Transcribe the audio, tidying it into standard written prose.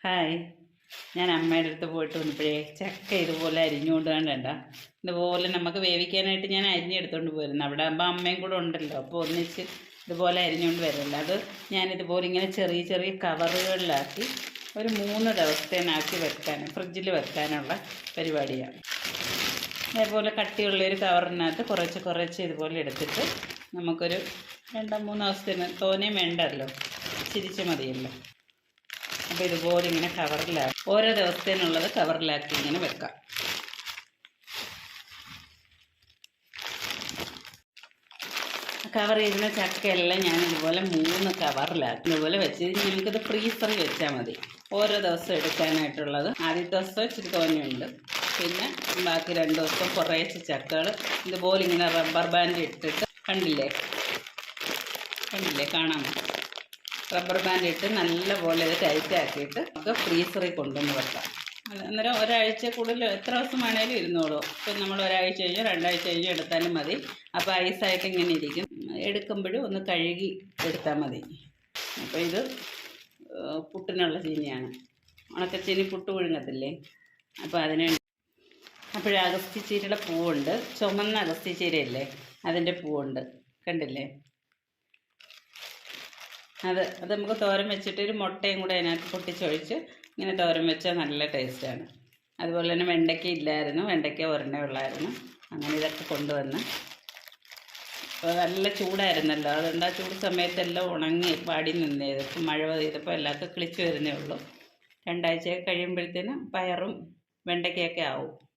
Hi. ഞാൻ അമ്മയുടെ അടുത്ത് പോയിട്ട് വന്നപ്പോഴേ ചക്ക ഇതുപോലെ അരിഞ്ഞുകൊണ്ട് കണ്ട ഇതുപോലെ നമുക്ക് വേവിക്കാനായിട്ട് ഞാൻ അരിഞ്ഞെടുത്തുകൊണ്ട് പോയിരുന്നു. അവിടെ ആകുമ്പോൾ അമ്മയും കൂടെ ഉണ്ടല്ലോ, അപ്പോൾ ഒന്നിച്ച് ഇതുപോലെ അരിഞ്ഞുകൊണ്ട് വരില്ല. അത് ഞാനിതുപോലെ ഇങ്ങനെ ചെറിയ ചെറിയ കവറുകളിലാക്കി ഒരു 3 ദിവസത്തേനാക്കി ഫ്രിഡ്ജിൽ വെക്കാനുള്ള പരിപാടിയാണ്. അതേപോലെ കട്ടിയുള്ളൊരു കവറിനകത്ത് കുറച്ച് കുറച്ച് ഇതുപോലെ എടുത്തിട്ട് നമുക്കൊരു 2-3 ദിവസത്തിന് തോനെയും വേണ്ടല്ലോ, ചിരിച്ച് മതിയല്ലോ. അപ്പോൾ ഇതുപോലെ ഇങ്ങനെ കവറിലാക്കി ഓരോ ദിവസത്തേനുള്ളത് കവറിലാക്കി ഇങ്ങനെ വെക്കാം. കവർ ചെയ്യുന്ന ചക്കയെല്ലാം ഞാൻ ഇതുപോലെ 3 കവറിലാക്കി ഇതുപോലെ വെച്ച് നമുക്കിത് ഫ്രീസറിൽ വെച്ചാൽ മതി. ഓരോ ദിവസം എടുക്കാനായിട്ടുള്ളത് ആദ്യത്തെ ദിവസം ഇച്ചിരി തോനെയുണ്ട്, പിന്നെ ബാക്കി 2 ദിവസം കുറേശ്ശെ ചക്കകൾ ഇതുപോലെ ഇങ്ങനെ റബ്ബർ ബാൻഡ് ഇട്ടിട്ട് കണ്ടില്ലേ കാണാമോ? റബ്ബർ ബാൻഡ് ഇട്ട് നല്ലപോലെ ഇത് ടൈറ്റാക്കിയിട്ട് നമുക്ക് ഫ്രീസറിൽ കൊണ്ടുവന്ന് വെക്കാം. അന്നേരം ഒരാഴ്ച കൂടുതൽ എത്ര ദിവസം വേണേലും ഇരുന്നോളൂ. ഇപ്പം നമ്മൾ ഒരാഴ്ച കഴിഞ്ഞോ 2 ആഴ്ച കഴിഞ്ഞോ എടുത്താലും മതി. അപ്പോൾ ഐസായിട്ട് ഇങ്ങനെ ഇരിക്കും. എടുക്കുമ്പോഴും ഒന്ന് കഴുകി എടുത്താൽ മതി. അപ്പോൾ ഇത് പുട്ടിനുള്ള ചീനിയാണ്. ഉണക്കച്ചീനി പുട്ട് പുഴുങ്ങത്തില്ലേ, അപ്പോൾ അതിന് അപ്പോഴേ അഗസ്ത്യച്ചീരയുടെ പൂവുണ്ട്, ചുമന്ന അഗസ്ത്യച്ചീരയില്ലേ അതിൻ്റെ പൂവുണ്ട്, കണ്ടില്ലേ? അത് നമുക്ക് തോരൻ വെച്ചിട്ട് ഒരു മുട്ടയും കൂടെ അതിനകത്ത് പൊട്ടിച്ചൊഴിച്ച് ഇങ്ങനെ തോരൻ വെച്ചാൽ നല്ല ടേസ്റ്റാണ്. അതുപോലെ തന്നെ വെണ്ടയ്ക്ക ഇല്ലായിരുന്നു, വെണ്ടയ്ക്ക ഒരെണ്ണേ ഉള്ളായിരുന്നു. അങ്ങനെ ഇതൊക്കെ കൊണ്ടുവന്ന് നല്ല ചൂടായിരുന്നല്ലോ, അതുകൊണ്ട് ആ ചൂട് സമയത്തെല്ലാം ഉണങ്ങി പാടി നിന്നേത്. ഇപ്പം മഴ പെയ്തപ്പോൾ എല്ലാവർക്കും കിളിച്ച് വരുന്നേ ഉള്ളൂ. 2 ആഴ്ചയൊക്കെ കഴിയുമ്പോഴത്തേനും പയറും വെണ്ടയ്ക്കയൊക്കെ ആവും.